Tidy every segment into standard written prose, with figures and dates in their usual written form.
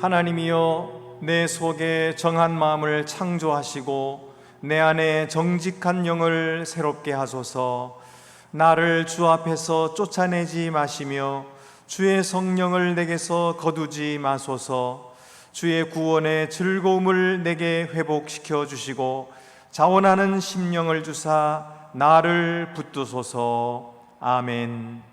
하나님이여, 내 속에 정한 마음을 창조하시고 내 안에 정직한 영을 새롭게 하소서. 나를 주 앞에서 쫓아내지 마시며 주의 성령을 내게서 거두지 마소서. 주의 구원의 즐거움을 내게 회복시켜 주시고 자원하는 심령을 주사 나를 붙드소서. 아멘.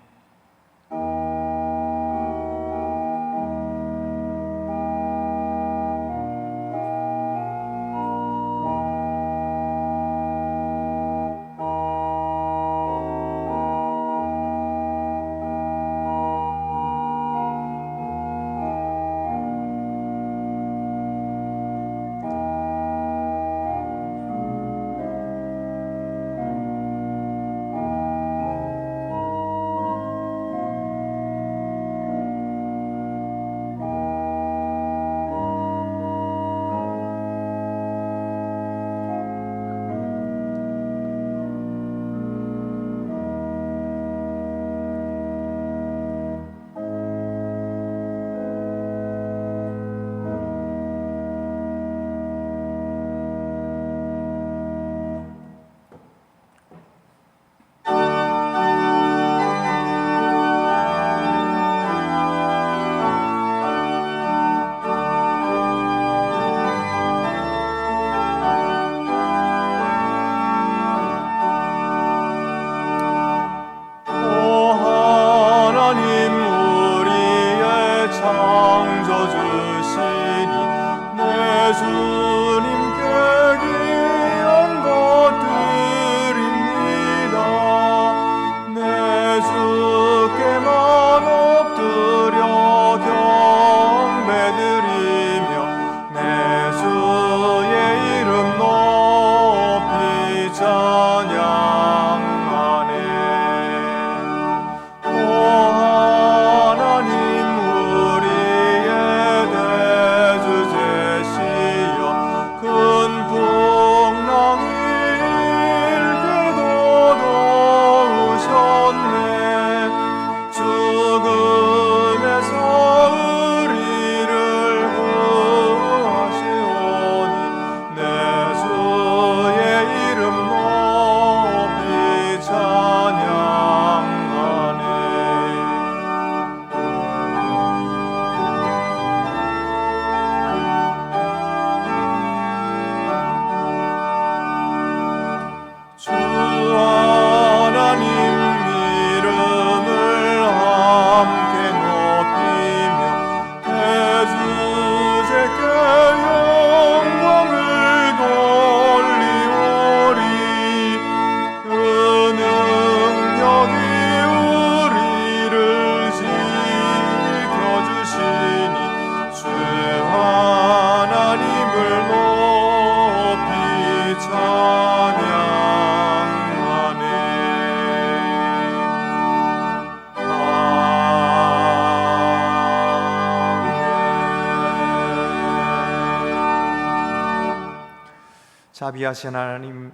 자비하신 하나님,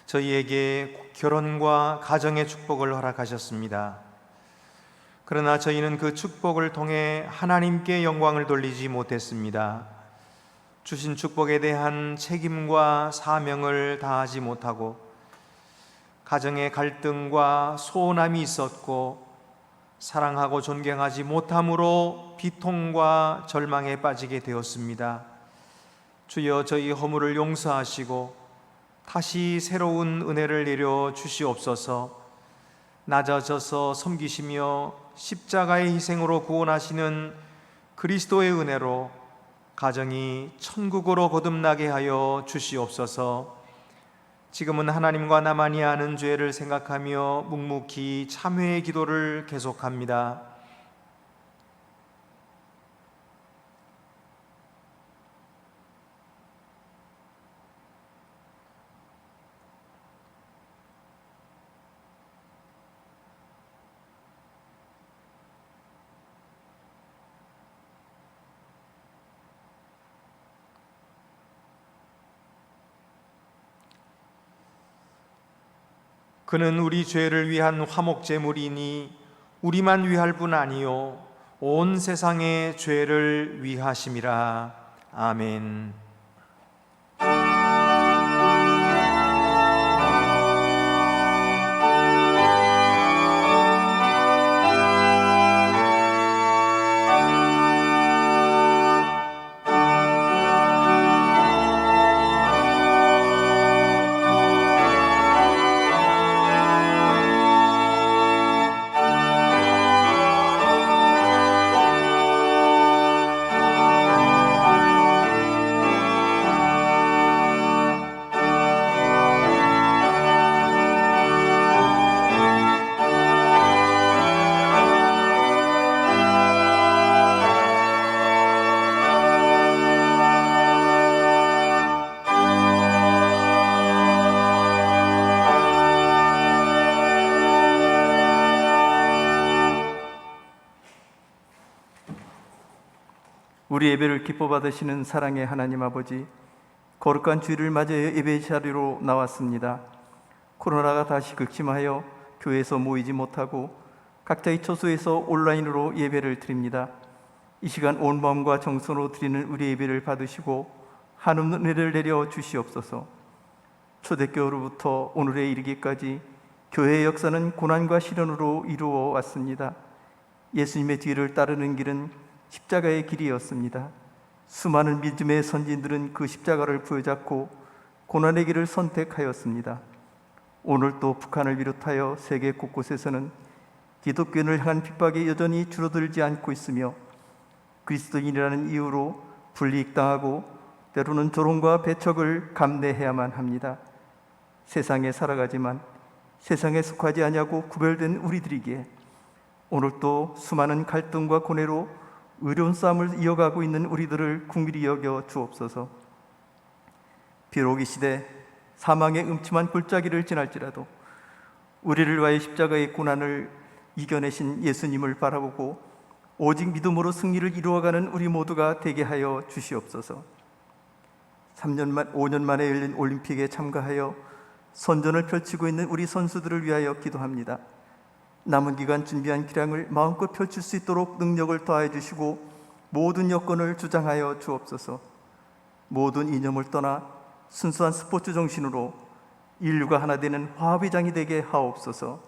저희에게 결혼과 가정의 축복을 허락하셨습니다. 그러나 저희는 그 축복을 통해 하나님께 영광을 돌리지 못했습니다. 주신 축복에 대한 책임과 사명을 다하지 못하고 가정의 갈등과 소원함이 있었고 사랑하고 존경하지 못함으로 비통과 절망에 빠지게 되었습니다. 주여, 저희 허물을 용서하시고 다시 새로운 은혜를 내려 주시옵소서. 낮아져서 섬기시며 십자가의 희생으로 구원하시는 그리스도의 은혜로 가정이 천국으로 거듭나게 하여 주시옵소서. 지금은 하나님과 나만이 아는 죄를 생각하며 묵묵히 참회의 기도를 계속합니다. 그는 우리 죄를 위한 화목제물이니 우리만 위할 뿐 아니요 온 세상의 죄를 위하심이라. 아멘. 우리 예배를 기뻐 받으시는 사랑의 하나님 아버지, 거룩한 주일을 맞이하여 예배 자리로 나왔습니다. 코로나가 다시 극심하여 교회에서 모이지 못하고 각자의 처소에서 온라인으로 예배를 드립니다. 이 시간 온 마음과 정성으로 드리는 우리 예배를 받으시고 한없는 은혜를 내려 주시옵소서. 초대교회로부터 오늘에 이르기까지 교회의 역사는 고난과 시련으로 이루어 왔습니다. 예수님의 뒤를 따르는 길은 십자가의 길이었습니다. 수많은 믿음의 선진들은 그 십자가를 부여잡고 고난의 길을 선택하였습니다. 오늘 또 북한을 비롯하여 세계 곳곳에서는 기독교인을 향한 핍박이 여전히 줄어들지 않고 있으며 그리스도인이라는 이유로 불이익당하고 때로는 조롱과 배척을 감내해야만 합니다. 세상에 살아가지만 세상에 속하지 아니하고 구별된 우리들이기에 오늘 또 수많은 갈등과 고뇌로 의로운 싸움을 이어가고 있는 우리들을 긍휼히 여겨 주옵소서. 비록 이 시대 사망의 음침한 골짜기를 지날지라도 우리를 위하여 십자가의 고난을 이겨내신 예수님을 바라보고 오직 믿음으로 승리를 이루어가는 우리 모두가 되게 하여 주시옵소서. 5년 만에 열린 올림픽에 참가하여 선전을 펼치고 있는 우리 선수들을 위하여 기도합니다. 남은 기간 준비한 기량을 마음껏 펼칠 수 있도록 능력을 더하여 주시고 모든 여건을 주장하여 주옵소서. 모든 이념을 떠나 순수한 스포츠 정신으로 인류가 하나 되는 화합의 장이 되게 하옵소서.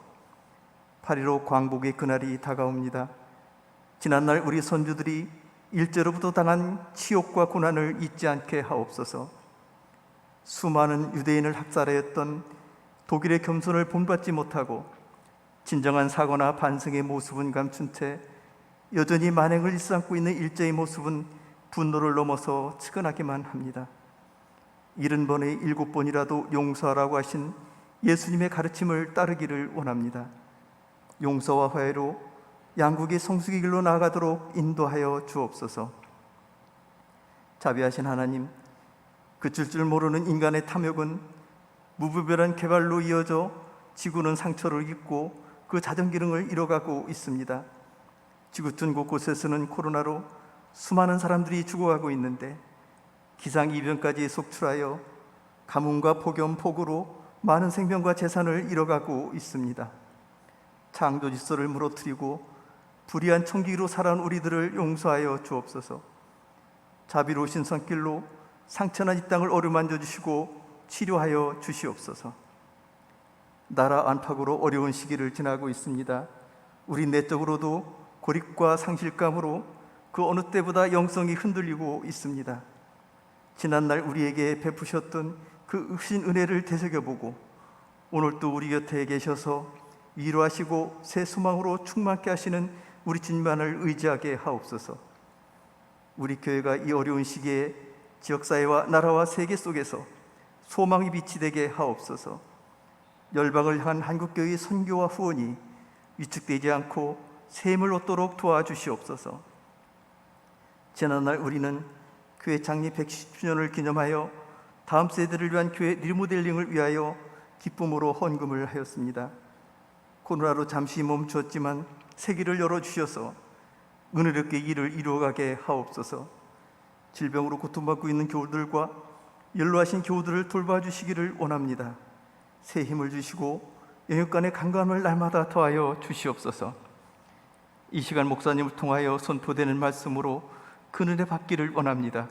8.15 광복의 그날이 다가옵니다. 지난날 우리 선조들이 일제로부터 당한 치욕과 고난을 잊지 않게 하옵소서. 수많은 유대인을 학살하였던 독일의 겸손을 본받지 못하고 진정한 사과나 반성의 모습은 감춘 채 여전히 만행을 일삼고 있는 일제의 모습은 분노를 넘어서 측은하기만 합니다. 70번에 7번이라도 용서하라고 하신 예수님의 가르침을 따르기를 원합니다. 용서와 화해로 양국의 성숙의 길로 나아가도록 인도하여 주옵소서. 자비하신 하나님, 그칠 줄 모르는 인간의 탐욕은 무분별한 개발로 이어져 지구는 상처를 입고 그 자전기능을 잃어가고 있습니다. 지구촌 곳곳에서는 코로나로 수많은 사람들이 죽어가고 있는데 기상이변까지 속출하여 가뭄과 폭염, 폭우로 많은 생명과 재산을 잃어가고 있습니다. 창조 질서를 무너뜨리고 불의한 청기로 살아온 우리들을 용서하여 주옵소서. 자비로우신 손길로 상처난 이 땅을 어루만져 주시고 치료하여 주시옵소서. 나라 안팎으로 어려운 시기를 지나고 있습니다. 우리 내적으로도 고립과 상실감으로 그 어느 때보다 영성이 흔들리고 있습니다. 지난날 우리에게 베푸셨던 그 으신 은혜를 되새겨보고 오늘 또 우리 곁에 계셔서 위로하시고 새 소망으로 충만케 하시는 우리 주님만을 의지하게 하옵소서. 우리 교회가 이 어려운 시기에 지역사회와 나라와 세계 속에서 소망의 빛이 되게 하옵소서. 열방을 향한 한국교회의 선교와 후원이 위축되지 않고 샘을 얻도록 도와주시옵소서. 지난날 우리는 교회 창립 110주년을 기념하여 다음 세대를 위한 교회 리모델링을 위하여 기쁨으로 헌금을 하였습니다. 코로나로 잠시 멈추었지만 새 길을 열어주셔서 은혜롭게 일을 이루어가게 하옵소서. 질병으로 고통받고 있는 교우들과 연로하신 교우들을 돌봐주시기를 원합니다. 새 힘을 주시고 영육간의 강감을 날마다 더하여 주시옵소서. 이 시간 목사님을 통하여 선포되는 말씀으로 그늘에 받기를 원합니다.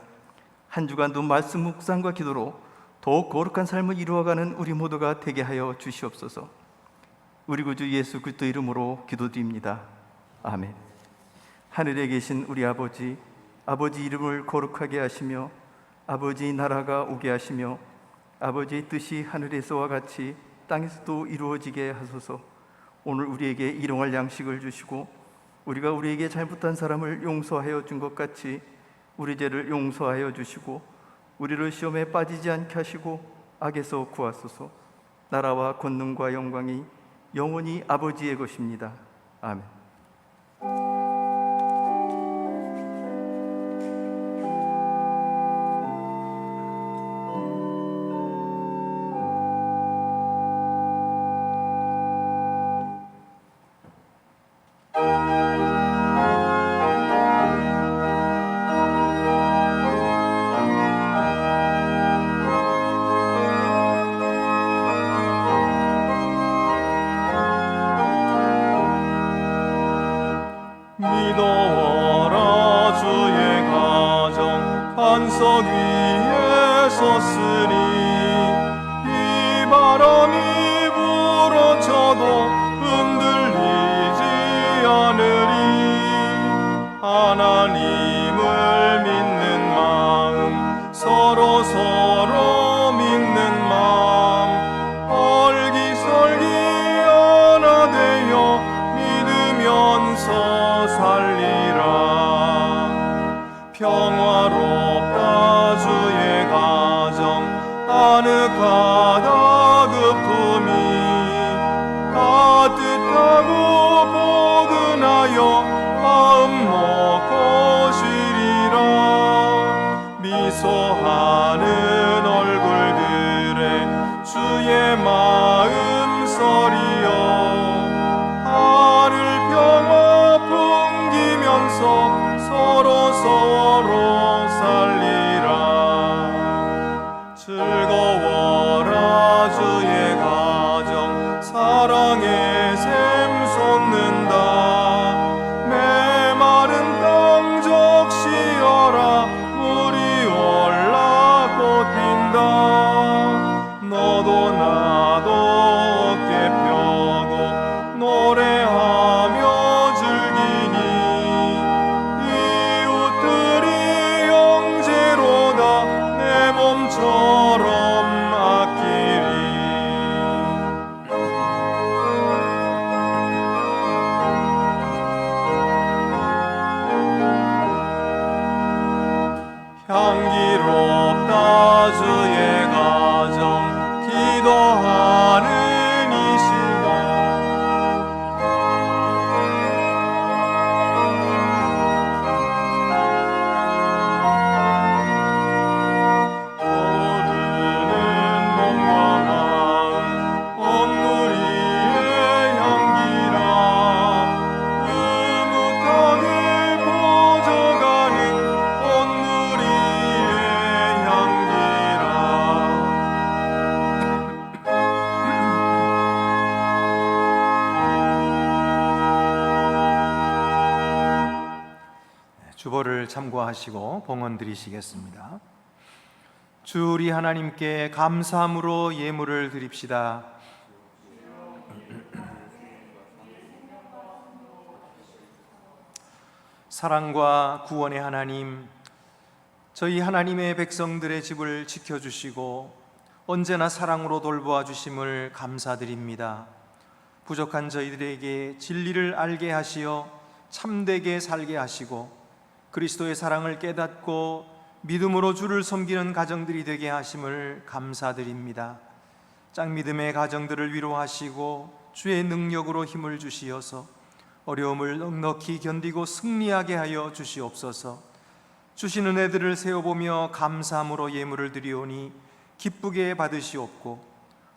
한 주간도 말씀 묵상과 기도로 더욱 거룩한 삶을 이루어가는 우리 모두가 되게 하여 주시옵소서. 우리 구주 예수 그리스도 이름으로 기도드립니다. 아멘. 하늘에 계신 우리 아버지, 아버지 이름을 거룩하게 하시며 아버지 나라가 오게 하시며 아버지의 뜻이 하늘에서와 같이 땅에서도 이루어지게 하소서. 오늘 우리에게 일용할 양식을 주시고 우리가 우리에게 잘못한 사람을 용서하여 준 것 같이 우리 죄를 용서하여 주시고 우리를 시험에 빠지지 않게 하시고 악에서 구하소서. 나라와 권능과 영광이 영원히 아버지의 것입니다. 아멘. 믿어라 주의 가정 반석 위에 섰으니 이 바람이 불어쳐도 흔들리지 않으리. 하나님을 믿는 마음 서로 믿는 마음 얼기설기 하나 되어 믿으면서 살리라. 평화롭다 주의 가정 아늑하다 그품이 따뜻하고 포근하여 마음 먹고 쉬리라. 미소하는 얼굴들에 주의 마음 서리여 하늘 평화 풍기면서 서로 살리라. 즐거워라 주의 가정 사랑의 샘 솟는다. 메마른 땅 적시어라 물이 올라 꽃핀다. 너도 나도 어깨 펴고 노래하며 즐기니 이웃들이 형제로다 내 몸처럼 아끼리. 향기롭다 주의 가정 기도하는 이 시간 떠오르는 몸과 마음 온누리의 향기라. 흐뭇하게 퍼져가는 온누리의 향기라. 주보를 참고하시고 봉헌 드리시겠습니다. 주 우리 하나님께 감사함으로 예물을 드립시다. 사랑과 구원의 하나님, 저희 하나님의 백성들의 집을 지켜주시고 언제나 사랑으로 돌보아 주심을 감사드립니다. 부족한 저희들에게 진리를 알게 하시어 참되게 살게 하시고 그리스도의 사랑을 깨닫고 믿음으로 주를 섬기는 가정들이 되게 하심을 감사드립니다. 짝믿음의 가정들을 위로하시고 주의 능력으로 힘을 주시어서 어려움을 넉넉히 견디고 승리하게 하여 주시옵소서. 주신 은혜들을 세어보며 감사함으로 예물을 드리오니 기쁘게 받으시옵고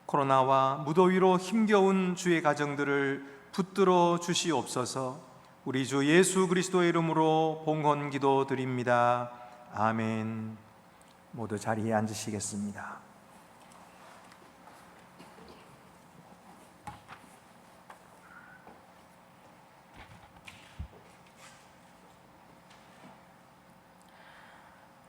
코로나와 무더위로 힘겨운 주의 가정들을 붙들어 주시옵소서. 우리 주 예수 그리스도의 이름으로 봉헌 기도 드립니다. 아멘. 모두 자리에 앉으시겠습니다.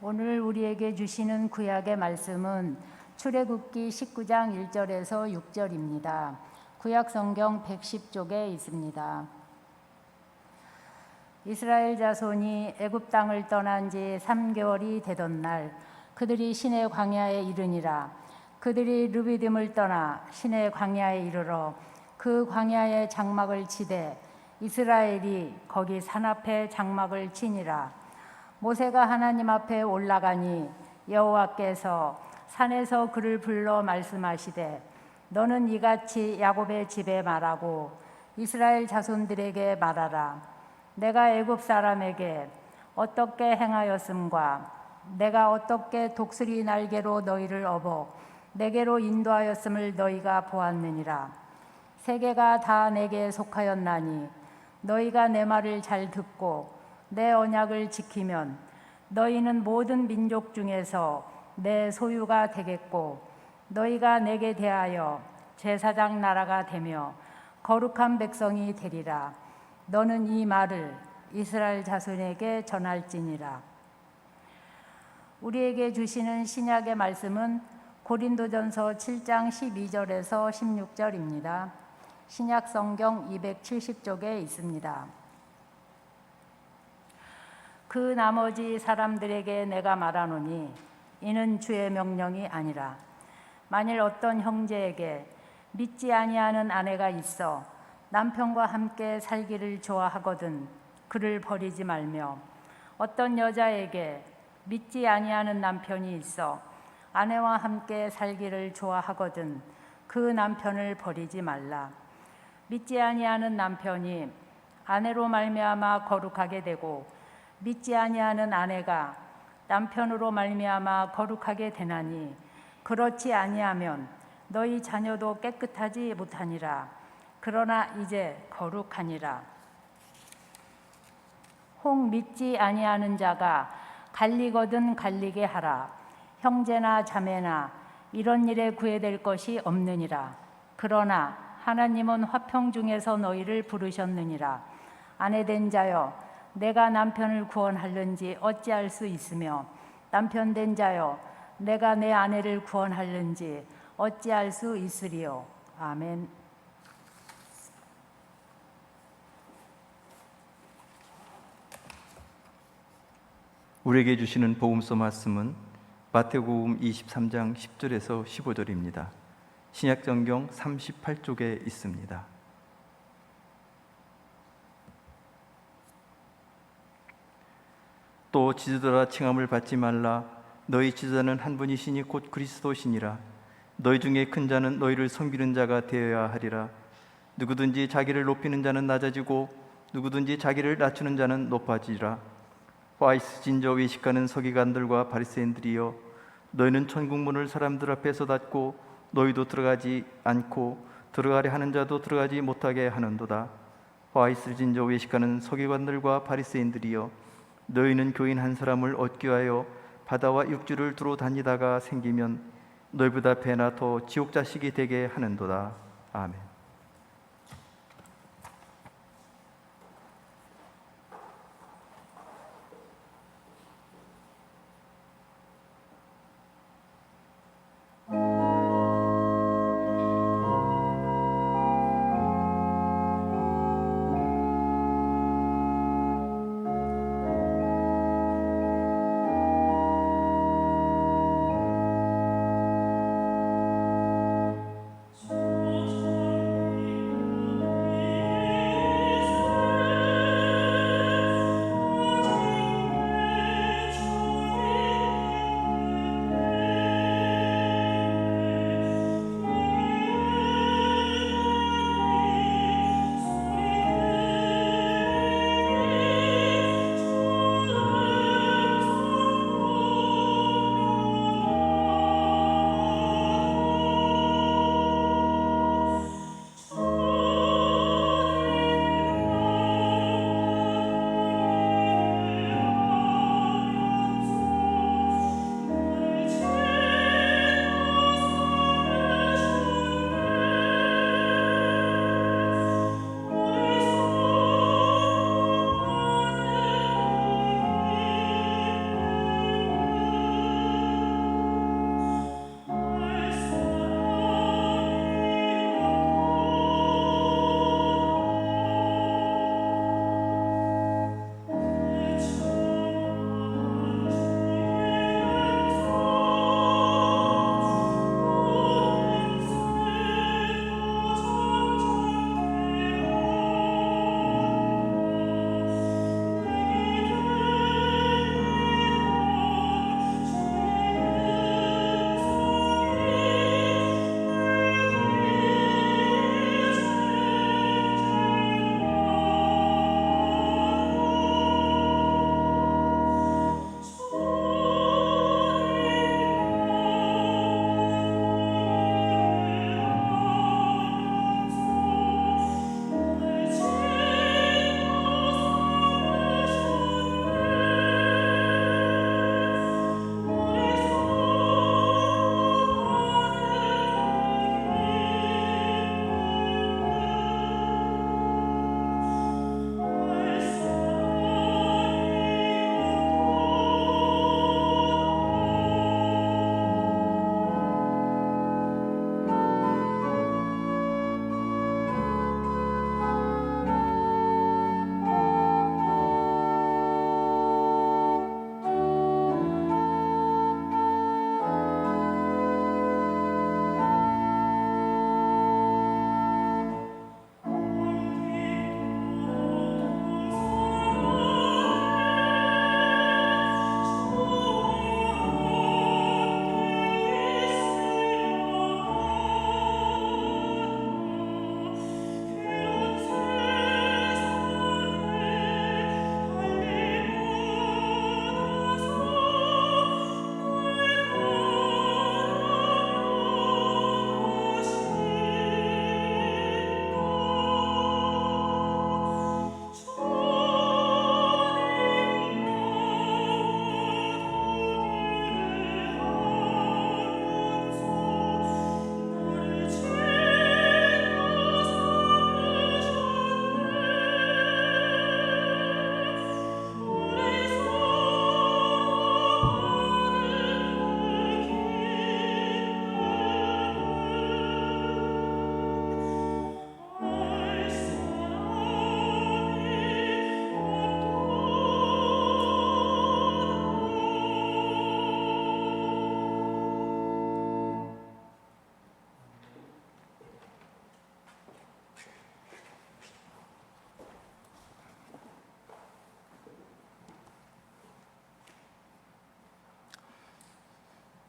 오늘 우리에게 주시는 구약의 말씀은 출애굽기 19장 1절에서 6절입니다. 구약 성경 110쪽에 있습니다. 이스라엘 자손이 애굽 땅을 떠난 지 3개월이 되던 날 그들이 시내 광야에 이르니라. 그들이 르비딤을 떠나 시내 광야에 이르러 그 광야에 장막을 치되 이스라엘이 거기 산 앞에 장막을 치니라. 모세가 하나님 앞에 올라가니 여호와께서 산에서 그를 불러 말씀하시되 너는 이같이 야곱의 집에 말하고 이스라엘 자손들에게 말하라. 내가 애굽 사람에게 어떻게 행하였음과 내가 어떻게 독수리 날개로 너희를 업어 내게로 인도하였음을 너희가 보았느니라. 세계가 다 내게 속하였나니 너희가 내 말을 잘 듣고 내 언약을 지키면 너희는 모든 민족 중에서 내 소유가 되겠고 너희가 내게 대하여 제사장 나라가 되며 거룩한 백성이 되리라. 너는 이 말을 이스라엘 자손에게 전할지니라. 우리에게 주시는 신약의 말씀은 고린도전서 7장 12절에서 16절입니다. 신약 성경 270쪽에 있습니다. 그 나머지 사람들에게 내가 말하노니 이는 주의 명령이 아니라 만일 어떤 형제에게 믿지 아니하는 아내가 있어 남편과 함께 살기를 좋아하거든 그를 버리지 말며 어떤 여자에게 믿지 아니하는 남편이 있어 아내와 함께 살기를 좋아하거든 그 남편을 버리지 말라. 믿지 아니하는 남편이 아내로 말미암아 거룩하게 되고 믿지 아니하는 아내가 남편으로 말미암아 거룩하게 되나니 그렇지 아니하면 너희 자녀도 깨끗하지 못하니라. 그러나 이제 거룩하니라. 혹 믿지 아니하는 자가 갈리거든 갈리게 하라. 형제나 자매나 이런 일에 구애될 것이 없느니라. 그러나 하나님은 화평 중에서 너희를 부르셨느니라. 아내된 자여 내가 남편을 구원할는지 어찌할 수 있으며 남편 된 자여 내가 내 아내를 구원할는지 어찌할 수 있으리요. 아멘. 우리에게 주시는 복음서 말씀은 마태복음 23장 10절에서 15절입니다. 신약성경 38쪽에 있습니다. 또 지도자라 칭함을 받지 말라. 너희 지도자는 한 분이시니 곧 그리스도시니라. 너희 중에 큰 자는 너희를 섬기는 자가 되어야 하리라. 누구든지 자기를 높이는 자는 낮아지고 누구든지 자기를 낮추는 자는 높아지리라. 화 있으신 저 외식하는 서기관들과 바리새인들이여, 너희는 천국문을 사람들 앞에서 닫고 너희도 들어가지 않고 들어가려 하는 자도 들어가지 못하게 하는도다. 화 있으신 저 외식하는 서기관들과 바리새인들이여, 너희는 교인 한 사람을 얻기 위하여 바다와 육지를 두루 다니다가 생기면 너희보다 배나 더 지옥 자식이 되게 하는도다. 아멘.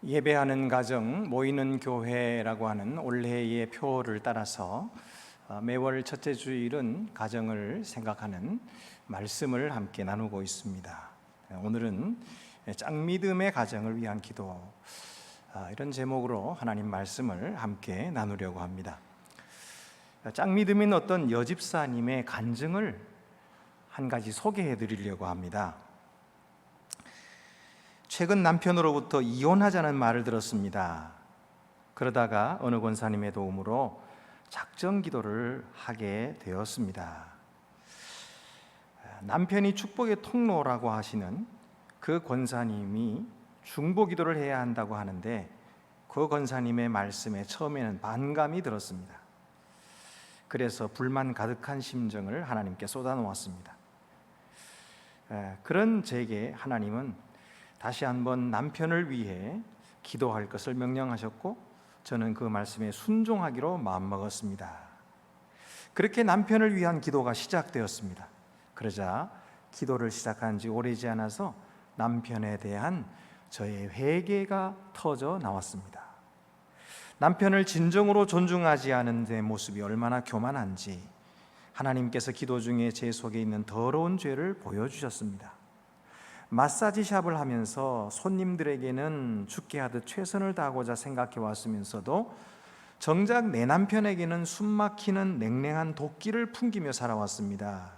예배하는 가정, 모이는 교회라고 하는 올해의 표를 따라서 매월 첫째 주일은 가정을 생각하는 말씀을 함께 나누고 있습니다. 오늘은 짝믿음의 가정을 위한 기도, 이런 제목으로 하나님 말씀을 함께 나누려고 합니다. 짝믿음인 어떤 여집사님의 간증을 한 가지 소개해 드리려고 합니다. 최근 남편으로부터 이혼하자는 말을 들었습니다. 그러다가 어느 권사님의 도움으로 작정 기도를 하게 되었습니다. 남편이 축복의 통로라고 하시는 그 권사님이 중보 기도를 해야 한다고 하는데 그 권사님의 말씀에 처음에는 반감이 들었습니다. 그래서 불만 가득한 심정을 하나님께 쏟아놓았습니다. 그런 제게 하나님은 다시 한번 남편을 위해 기도할 것을 명령하셨고 저는 그 말씀에 순종하기로 마음먹었습니다. 그렇게 남편을 위한 기도가 시작되었습니다. 그러자 기도를 시작한 지 오래지 않아서 남편에 대한 저의 회개가 터져 나왔습니다. 남편을 진정으로 존중하지 않은 내 모습이 얼마나 교만한지 하나님께서 기도 중에 제 속에 있는 더러운 죄를 보여주셨습니다. 마사지 샵을 하면서 손님들에게는 죽게 하듯 최선을 다하고자 생각해 왔으면서도 정작 내 남편에게는 숨막히는 냉랭한 도끼를 풍기며 살아왔습니다.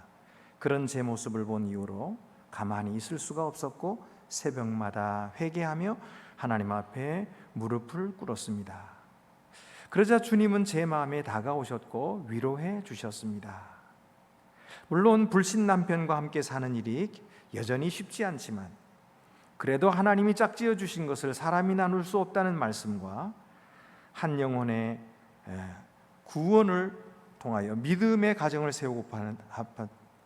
그런 제 모습을 본 이후로 가만히 있을 수가 없었고 새벽마다 회개하며 하나님 앞에 무릎을 꿇었습니다. 그러자 주님은 제 마음에 다가오셨고 위로해 주셨습니다. 물론 불신 남편과 함께 사는 일이 여전히 쉽지 않지만 그래도 하나님이 짝지어 주신 것을 사람이 나눌 수 없다는 말씀과 한 영혼의 구원을 통하여 믿음의 가정을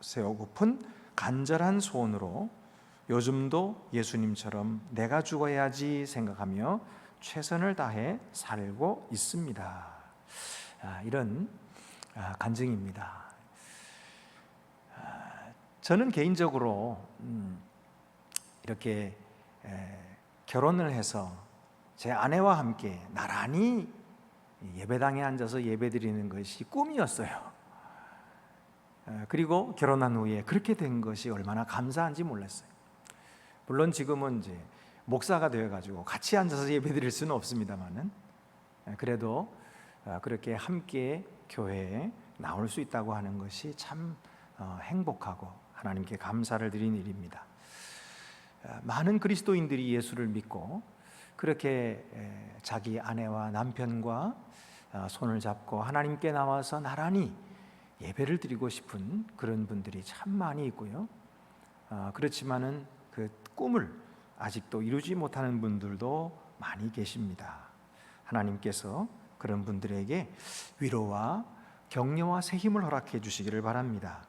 세우고픈 간절한 소원으로 요즘도 예수님처럼 내가 죽어야지 생각하며 최선을 다해 살고 있습니다. 이런 간증입니다. 저는 개인적으로 이렇게 결혼을 해서 제 아내와 함께 나란히 예배당에 앉아서 예배드리는 것이 꿈이었어요. 그리고 결혼한 후에 그렇게 된 것이 얼마나 감사한지 몰랐어요. 물론 지금은 이제 목사가 되어가지고 같이 앉아서 예배드릴 수는 없습니다만은 그래도 그렇게 함께 교회에 나올 수 있다고 하는 것이 참 행복하고 하나님께 감사를 드린 일입니다. 많은 그리스도인들이 예수를 믿고 그렇게 자기 아내와 남편과 손을 잡고 하나님께 나와서 나란히 예배를 드리고 싶은 그런 분들이 참 많이 있고요. 그렇지만은 그 꿈을 아직도 이루지 못하는 분들도 많이 계십니다. 하나님께서 그런 분들에게 위로와 격려와 새 힘을 허락해 주시기를 바랍니다.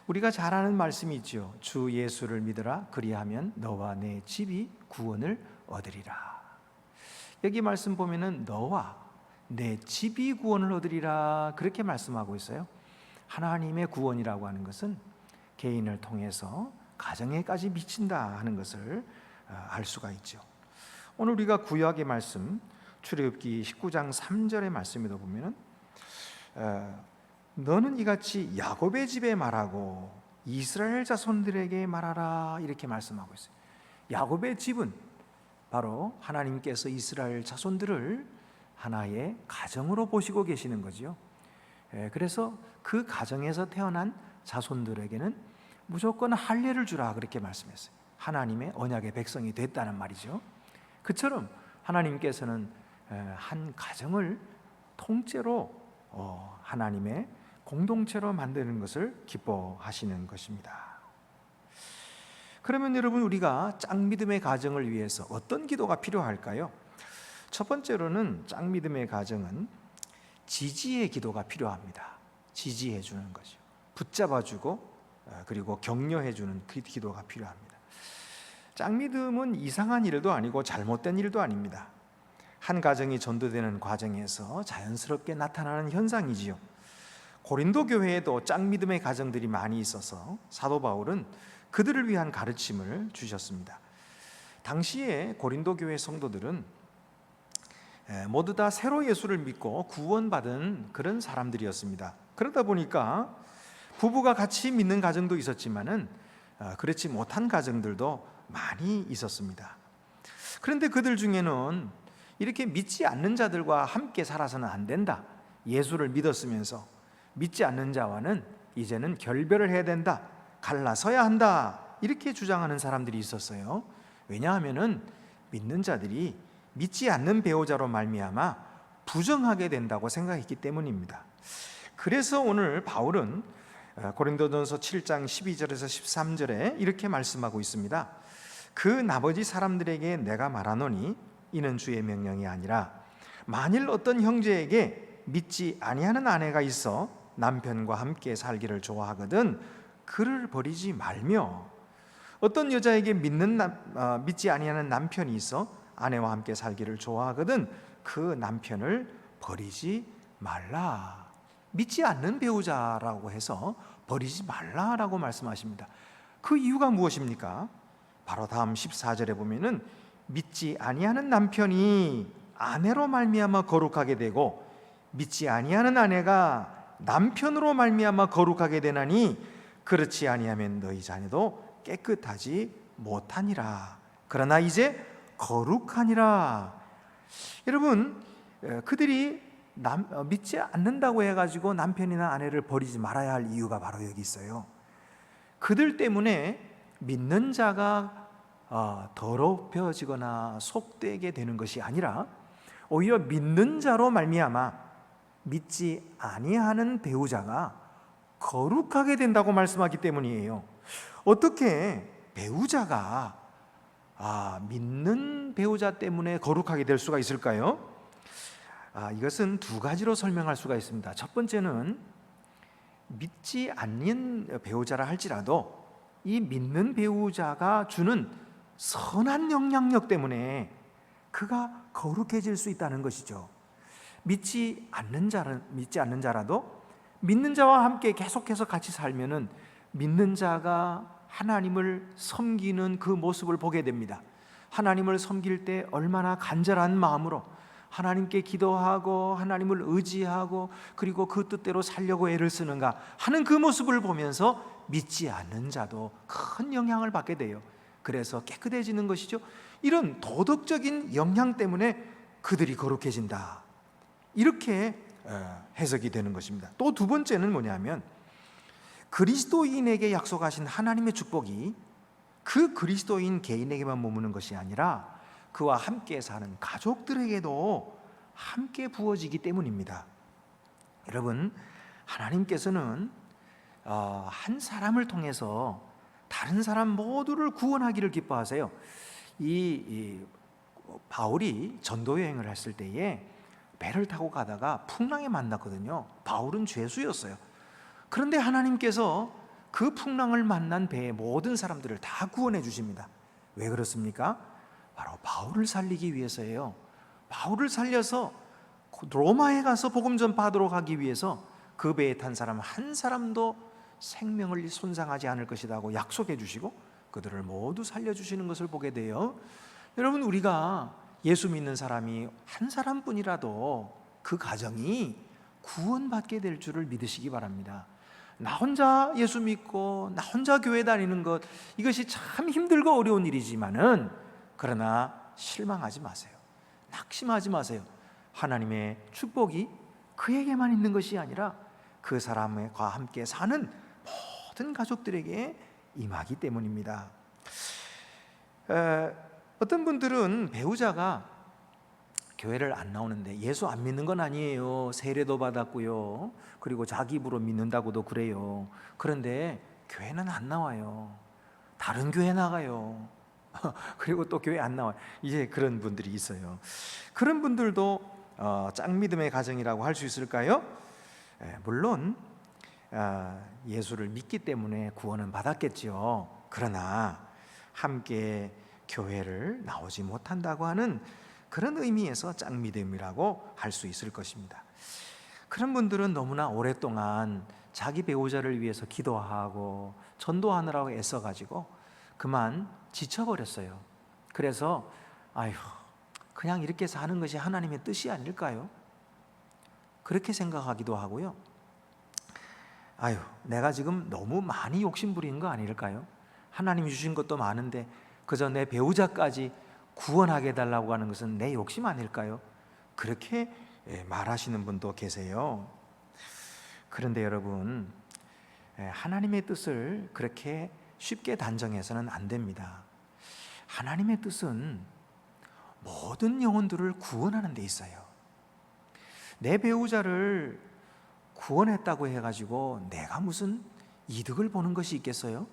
우리가 잘 아는 말씀이죠. 주 예수를 믿으라 그리하면 너와 내 집이 구원을 얻으리라. 여기 말씀 보면은 너와 내 집이 구원을 얻으리라 그렇게 말씀하고 있어요. 하나님의 구원이라고 하는 것은 개인을 통해서 가정에까지 미친다 하는 것을 알 수가 있죠. 오늘 우리가 구약의 말씀 출애굽기 19장 3절의 말씀에도 보면은 너는 이같이 야곱의 집에 말하고 이스라엘 자손들에게 말하라 이렇게 말씀하고 있어요. 야곱의 집은 바로 하나님께서 이스라엘 자손들을 하나의 가정으로 보시고 계시는 거죠. 그래서 그 가정에서 태어난 자손들에게는 무조건 할례를 주라 그렇게 말씀했어요. 하나님의 언약의 백성이 됐다는 말이죠. 그처럼 하나님께서는 한 가정을 통째로 하나님의 공동체로 만드는 것을 기뻐하시는 것입니다. 그러면 여러분 우리가 짝믿음의 가정을 위해서 어떤 기도가 필요할까요? 첫 번째로는 짝믿음의 가정은 지지의 기도가 필요합니다. 지지해 주는 거죠. 붙잡아주고 그리고 격려해 주는 그 기도가 필요합니다. 짝믿음은 이상한 일도 아니고 잘못된 일도 아닙니다. 한 가정이 전도되는 과정에서 자연스럽게 나타나는 현상이지요. 고린도 교회에도 짝믿음의 가정들이 많이 있어서 사도 바울은 그들을 위한 가르침을 주셨습니다. 당시에 고린도 교회 성도들은 모두 다 새로 예수를 믿고 구원받은 그런 사람들이었습니다. 그러다 보니까 부부가 같이 믿는 가정도 있었지만은 그렇지 못한 가정들도 많이 있었습니다. 그런데 그들 중에는 이렇게 믿지 않는 자들과 함께 살아서는 안 된다, 예수를 믿었으면서 믿지 않는 자와는 이제는 결별을 해야 된다, 갈라서야 한다, 이렇게 주장하는 사람들이 있었어요. 왜냐하면은 믿는 자들이 믿지 않는 배우자로 말미암아 부정하게 된다고 생각했기 때문입니다. 그래서 오늘 바울은 고린도전서 7장 12절에서 13절에 이렇게 말씀하고 있습니다. 그 나머지 사람들에게 내가 말하노니 이는 주의 명령이 아니라 만일 어떤 형제에게 믿지 아니하는 아내가 있어 남편과 함께 살기를 좋아하거든 그를 버리지 말며, 어떤 여자에게 믿지 아니하는 남편이 있어 아내와 함께 살기를 좋아하거든 그 남편을 버리지 말라. 믿지 않는 배우자라고 해서 버리지 말라라고 말씀하십니다. 그 이유가 무엇입니까? 바로 다음 14절에 보면은 믿지 아니하는 남편이 아내로 말미암아 거룩하게 되고 믿지 아니하는 아내가 남편으로 말미암아 거룩하게 되나니 그렇지 아니하면 너희 자녀도 깨끗하지 못하니라. 그러나 이제 거룩하니라. 여러분, 그들이 믿지 않는다고 해가지고 남편이나 아내를 버리지 말아야 할 이유가 바로 여기 있어요. 그들 때문에 믿는 자가 더럽혀지거나 속되게 되는 것이 아니라 오히려 믿는 자로 말미암아 믿지 아니하는 배우자가 거룩하게 된다고 말씀하기 때문이에요. 어떻게 배우자가 믿는 배우자 때문에 거룩하게 될 수가 있을까요? 이것은 두 가지로 설명할 수가 있습니다. 첫 번째는 믿지 않는 배우자라 할지라도 이 믿는 배우자가 주는 선한 영향력 때문에 그가 거룩해질 수 있다는 것이죠. 믿지 않는 자라도 믿는 자와 함께 계속해서 같이 살면은 믿는 자가 하나님을 섬기는 그 모습을 보게 됩니다. 하나님을 섬길 때 얼마나 간절한 마음으로 하나님께 기도하고 하나님을 의지하고 그리고 그 뜻대로 살려고 애를 쓰는가 하는 그 모습을 보면서 믿지 않는 자도 큰 영향을 받게 돼요. 그래서 깨끗해지는 것이죠. 이런 도덕적인 영향 때문에 그들이 거룩해진다, 이렇게 해석이 되는 것입니다. 또 두 번째는 뭐냐면 그리스도인에게 약속하신 하나님의 축복이 그 그리스도인 개인에게만 머무는 것이 아니라 그와 함께 사는 가족들에게도 함께 부어지기 때문입니다. 여러분, 하나님께서는 한 사람을 통해서 다른 사람 모두를 구원하기를 기뻐하세요. 이 바울이 전도 여행을 했을 때에 배를 타고 가다가 풍랑에 만났거든요. 바울은 죄수였어요. 그런데 하나님께서 그 풍랑을 만난 배의 모든 사람들을 다 구원해 주십니다. 왜 그렇습니까? 바로 바울을 살리기 위해서예요. 바울을 살려서 로마에 가서 복음 전파하도록 하기 위해서 그 배에 탄 사람 한 사람도 생명을 손상하지 않을 것이라고 약속해 주시고 그들을 모두 살려주시는 것을 보게 돼요. 여러분, 우리가 예수 믿는 사람이 한 사람뿐이라도 그 가정이 구원받게 될 줄을 믿으시기 바랍니다. 나 혼자 예수 믿고 나 혼자 교회 다니는 것, 이것이 참 힘들고 어려운 일이지만은 그러나 실망하지 마세요. 낙심하지 마세요. 하나님의 축복이 그에게만 있는 것이 아니라 그 사람과 함께 사는 모든 가족들에게 임하기 때문입니다. 어떤 분들은 배우자가 교회를 안 나오는데 예수 안 믿는 건 아니에요. 세례도 받았고요. 그리고 자기 입으로 믿는다고도 그래요. 그런데 교회는 안 나와요. 다른 교회 나가요. 그리고 또 교회 안 나와요. 이제 그런 분들이 있어요. 그런 분들도 짝믿음의 가정이라고 할 수 있을까요? 물론 예수를 믿기 때문에 구원은 받았겠죠. 그러나 함께 교회를 나오지 못한다고 하는 그런 의미에서 짝믿음이라고 할 수 있을 것입니다. 그런 분들은 너무나 오랫동안 자기 배우자를 위해서 기도하고 전도하느라고 애써가지고 그만 지쳐버렸어요. 그래서 아휴, 그냥 이렇게 사는 것이 하나님의 뜻이 아닐까요? 그렇게 생각하기도 하고요. 아유, 내가 지금 너무 많이 욕심 부리는 거 아닐까요? 하나님이 주신 것도 많은데 그저 내 배우자까지 구원하게 해달라고 하는 것은 내 욕심 아닐까요? 그렇게 말하시는 분도 계세요. 그런데 여러분, 하나님의 뜻을 그렇게 쉽게 단정해서는 안 됩니다. 하나님의 뜻은 모든 영혼들을 구원하는 데 있어요. 내 배우자를 구원했다고 해가지고 내가 무슨 이득을 보는 것이 있겠어요?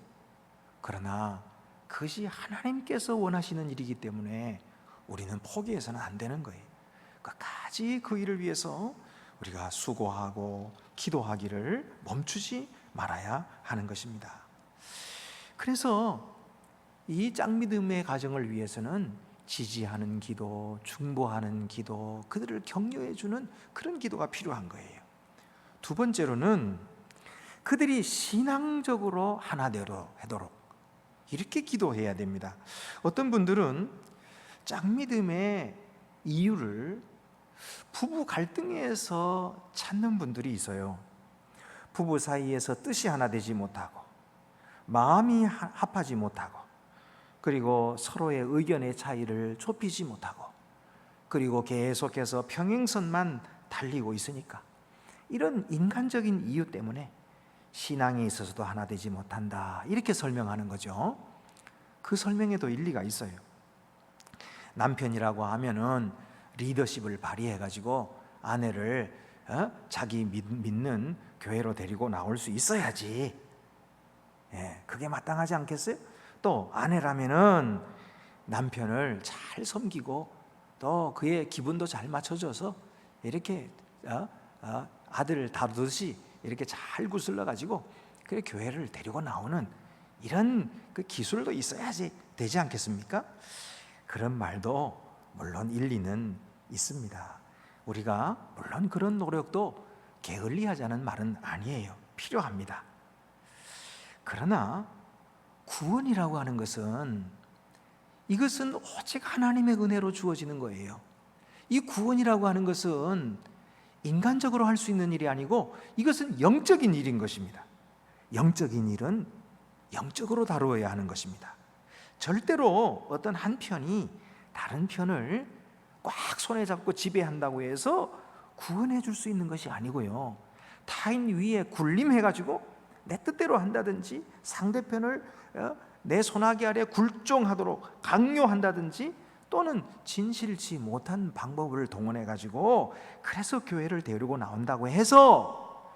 그러나 그것이 하나님께서 원하시는 일이기 때문에 우리는 포기해서는 안 되는 거예요. 끝까지 그 일을 위해서 우리가 수고하고 기도하기를 멈추지 말아야 하는 것입니다. 그래서 이 짝믿음의 가정을 위해서는 지지하는 기도, 중보하는 기도, 그들을 격려해 주는 그런 기도가 필요한 거예요. 두 번째로는 그들이 신앙적으로 하나되도록 이렇게 기도해야 됩니다. 어떤 분들은 짝믿음의 이유를 부부 갈등에서 찾는 분들이 있어요. 부부 사이에서 뜻이 하나 되지 못하고 마음이 합하지 못하고 그리고 서로의 의견의 차이를 좁히지 못하고 그리고 계속해서 평행선만 달리고 있으니까 이런 인간적인 이유 때문에 신앙에 있어서도 하나 되지 못한다, 이렇게 설명하는 거죠. 그 설명에도 일리가 있어요. 남편이라고 하면은 리더십을 발휘해가지고 아내를 자기 믿는 교회로 데리고 나올 수 있어야지. 그게 마땅하지 않겠어요? 또 아내라면은 남편을 잘 섬기고 또 그의 기분도 잘 맞춰줘서 이렇게 아들 다루듯이 이렇게 잘 구슬러 가지고 그 교회를 데리고 나오는 이런 그 기술도 있어야지 되지 않겠습니까? 그런 말도 물론 일리는 있습니다. 우리가 물론 그런 노력도 게을리하자는 말은 아니에요. 필요합니다. 그러나 구원이라고 하는 것은 이것은 오직 하나님의 은혜로 주어지는 거예요. 이 구원이라고 하는 것은 인간적으로 할 수 있는 일이 아니고 이것은 영적인 일인 것입니다. 영적인 일은 영적으로 다루어야 하는 것입니다. 절대로 어떤 한 편이 다른 편을 꽉 손에 잡고 지배한다고 해서 구원해 줄 수 있는 것이 아니고요. 타인 위에 군림해가지고 내 뜻대로 한다든지 상대편을 내 손아귀 아래 굴종하도록 강요한다든지 또는 진실치 못한 방법을 동원해가지고 그래서 교회를 데리고 나온다고 해서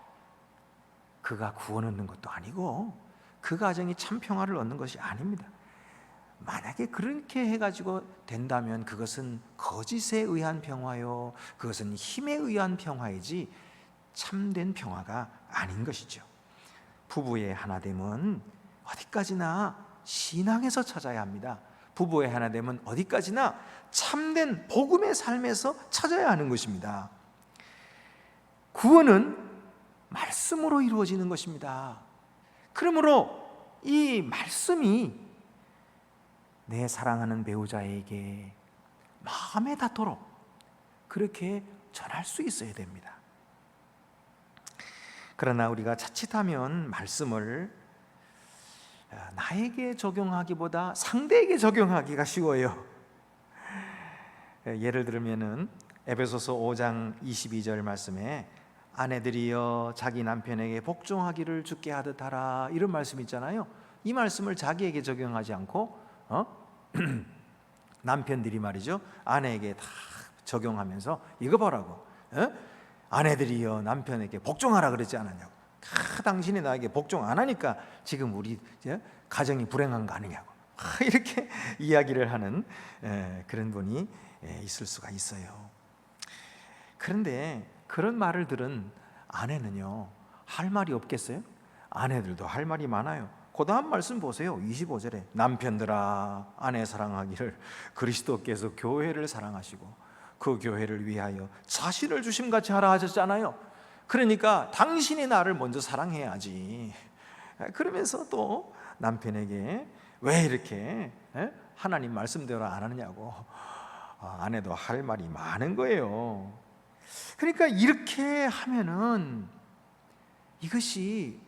그가 구원 얻는 것도 아니고 그 가정이 참 평화를 얻는 것이 아닙니다. 만약에 그렇게 해가지고 된다면 그것은 거짓에 의한 평화요, 그것은 힘에 의한 평화이지 참된 평화가 아닌 것이죠. 부부의 하나됨은 어디까지나 신앙에서 찾아야 합니다. 부부의 하나됨은 어디까지나 참된 복음의 삶에서 찾아야 하는 것입니다. 구원은 말씀으로 이루어지는 것입니다. 그러므로 이 말씀이 내 사랑하는 배우자에게 마음에 닿도록 그렇게 전할 수 있어야 됩니다. 그러나 우리가 자칫하면 말씀을 나에게 적용하기보다 상대에게 적용하기가 쉬워요. 예를 들면은 에베소서 5장 22절 말씀에 아내들이여 자기 남편에게 복종하기를 주께 하듯 하라, 이런 말씀 있잖아요. 이 말씀을 자기에게 적용하지 않고 남편들이 말이죠, 아내에게 다 적용하면서 이거 보라고, 아내들이여 남편에게 복종하라 그랬지 않았냐고. 당신이 나에게 복종 안 하니까 지금 우리 가정이 불행한 거 아니냐고 이렇게 이야기를 하는 그런 분이 있을 수가 있어요. 그런데 그런 말을 들은 아내는요, 할 말이 없겠어요? 아내들도 할 말이 많아요. 그 다음 말씀 보세요. 25절에 남편들아 아내 사랑하기를 그리스도께서 교회를 사랑하시고 그 교회를 위하여 자신을 주심같이 하라 하셨잖아요. 그러니까 당신이 나를 먼저 사랑해야지. 그러면서 또 남편에게 왜 이렇게 하나님 말씀대로 안 하느냐고 아내도 할 말이 많은 거예요. 그러니까 이렇게 하면은 이것이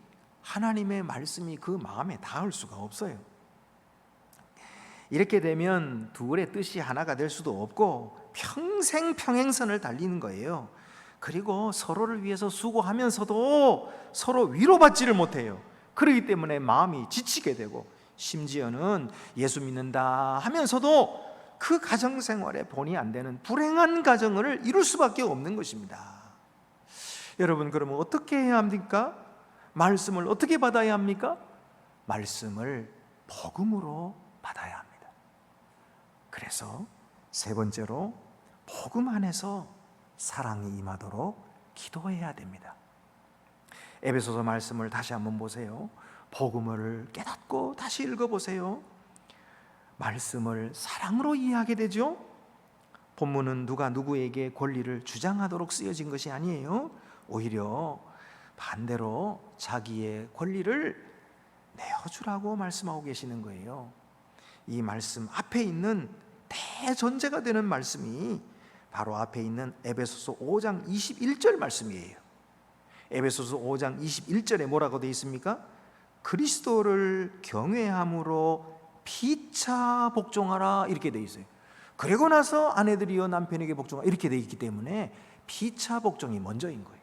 하나님의 말씀이 그 마음에 닿을 수가 없어요. 이렇게 되면 둘의 뜻이 하나가 될 수도 없고 평생 평행선을 달리는 거예요. 그리고 서로를 위해서 수고하면서도 서로 위로받지를 못해요. 그렇기 때문에 마음이 지치게 되고, 심지어는 예수 믿는다 하면서도 그 가정생활에 본이 안 되는 불행한 가정을 이룰 수밖에 없는 것입니다. 여러분, 그러면 어떻게 해야 합니까? 말씀을 어떻게 받아야 합니까? 말씀을 복음으로 받아야 합니다. 그래서 세 번째로 복음 안에서 사랑이 임하도록 기도해야 됩니다. 에베소서 말씀을 다시 한번 보세요. 복음을 깨닫고 다시 읽어보세요. 말씀을 사랑으로 이해하게 되죠. 본문은 누가 누구에게 권리를 주장하도록 쓰여진 것이 아니에요. 오히려 반대로 자기의 권리를 내어주라고 말씀하고 계시는 거예요. 이 말씀 앞에 있는 대전제가 되는 말씀이 바로 앞에 있는 에베소서 5장 21절 말씀이에요. 에베소서 5장 21절에 뭐라고 되어 있습니까? 그리스도를 경외함으로 피차 복종하라, 이렇게 되어 있어요. 그리고 나서 아내들이여 남편에게 복종하라, 이렇게 되어 있기 때문에 피차 복종이 먼저인 거예요.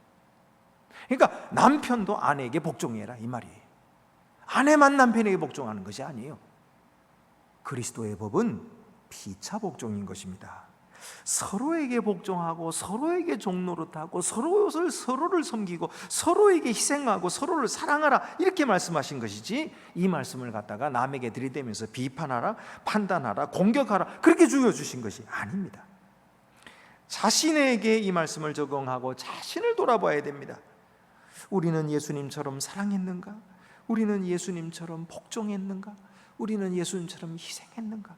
그러니까 남편도 아내에게 복종해라, 이 말이에요. 아내만 남편에게 복종하는 것이 아니에요. 그리스도의 법은 피차 복종인 것입니다. 서로에게 복종하고 서로에게 종노릇하고 서로를 섬기고 서로에게 희생하고 서로를 사랑하라, 이렇게 말씀하신 것이지, 이 말씀을 갖다가 남에게 들이대면서 비판하라, 판단하라, 공격하라, 그렇게 주어주신 것이 아닙니다. 자신에게 이 말씀을 적용하고 자신을 돌아봐야 됩니다. 우리는 예수님처럼 사랑했는가? 우리는 예수님처럼 복종했는가? 우리는 예수님처럼 희생했는가?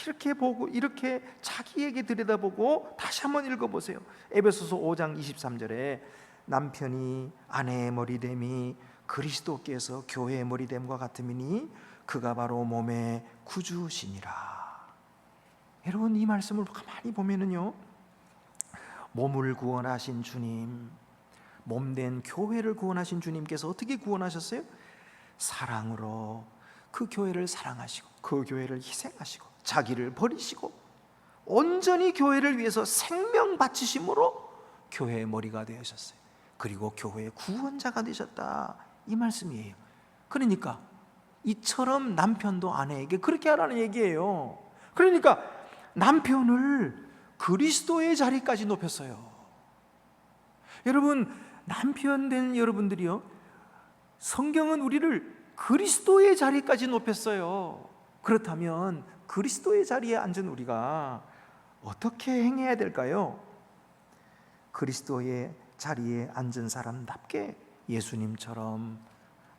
이렇게 보고, 이렇게 자기에게 들여다보고 다시 한번 읽어보세요. 에베소서 5장 23절에 남편이 아내의 머리됨이 그리스도께서 교회의 머리됨과 같음이니 그가 바로 몸의 구주시니라. 여러분, 이 말씀을 가만히 보면은요, 몸을 구원하신 주님, 몸된 교회를 구원하신 주님께서 어떻게 구원하셨어요? 사랑으로 그 교회를 사랑하시고 그 교회를 희생하시고 자기를 버리시고 온전히 교회를 위해서 생명 바치심으로 교회의 머리가 되셨어요. 그리고 교회의 구원자가 되셨다, 이 말씀이에요. 그러니까 이처럼 남편도 아내에게 그렇게 하라는 얘기예요. 그러니까 남편을 그리스도의 자리까지 높였어요. 여러분, 남편 된 여러분들이요, 성경은 우리를 그리스도의 자리까지 높였어요. 그렇다면 그리스도의 자리에 앉은 우리가 어떻게 행해야 될까요? 그리스도의 자리에 앉은 사람답게 예수님처럼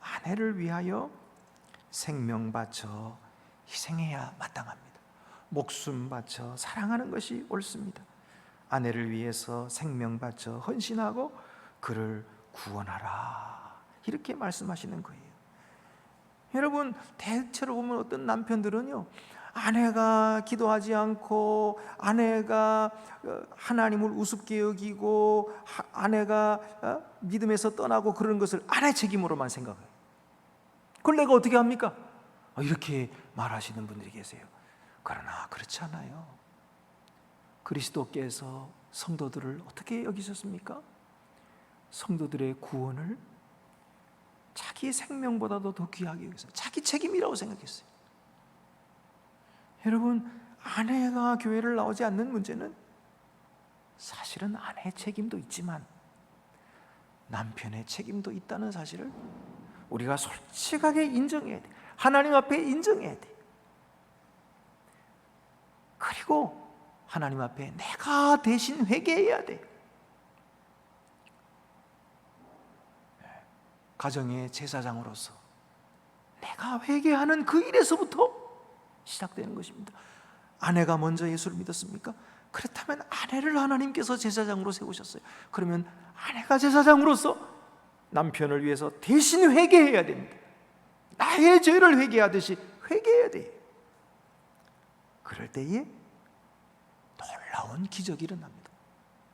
아내를 위하여 생명 바쳐 희생해야 마땅합니다. 목숨 바쳐 사랑하는 것이 옳습니다. 아내를 위해서 생명 바쳐 헌신하고 그를 구원하라, 이렇게 말씀하시는 거예요. 여러분, 대체로 보면 어떤 남편들은요, 아내가 기도하지 않고 아내가 하나님을 우습게 여기고 아내가 믿음에서 떠나고 그런 것을 아내 책임으로만 생각해요. 그걸 내가 어떻게 합니까? 이렇게 말하시는 분들이 계세요. 그러나 그렇지 않아요. 그리스도께서 성도들을 어떻게 여기셨습니까? 성도들의 구원을 자기 생명보다도 더 귀하게 여기서 자기 책임이라고 생각했어요. 여러분, 아내가 교회를 나오지 않는 문제는 사실은 아내의 책임도 있지만 남편의 책임도 있다는 사실을 우리가 솔직하게 인정해야 돼. 하나님 앞에 인정해야 돼. 그리고 하나님 앞에 내가 대신 회개해야 돼. 가정의 제사장으로서 내가 회개하는 그 일에서부터 시작되는 것입니다. 아내가 먼저 예수를 믿었습니까? 그렇다면 아내를 하나님께서 제사장으로 세우셨어요. 그러면 아내가 제사장으로서 남편을 위해서 대신 회개해야 됩니다. 나의 죄를 회개하듯이 회개해야 돼. 그럴 때에 놀라운 기적이 일어납니다.